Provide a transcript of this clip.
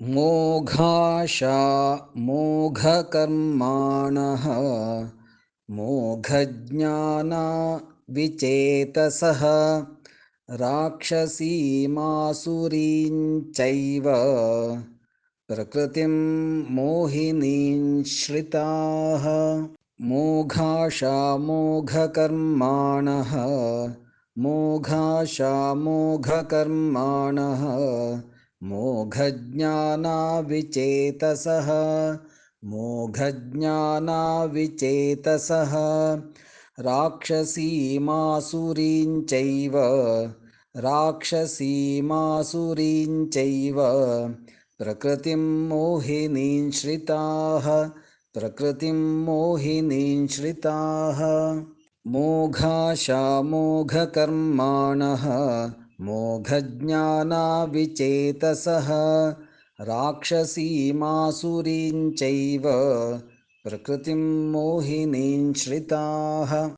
मोघाशा मोघकर्माणः मोघज्ञाना विचेतसः राक्षसीमासुरीं चैव प्रकृतिं मोहिनीं श्रिताः। मोघाशा मोघकर्माणः मोघाशा मोघकर्माणः मोघज्ञानाविचेतसः मोघज्ञानाविचेतसः राक्षसीमासुरीं चैव राक्षसीमासुरीं चैव प्रकृतिं मोहिनीं श्रिताः प्रकृतिं मोहिनीं श्रिताः। मोघाशा मोघकर्माणः मोघज्ञानाविचेतसः राक्षसीमासुरीं चैव प्रकृतिं मोहिनीं श्रिताः।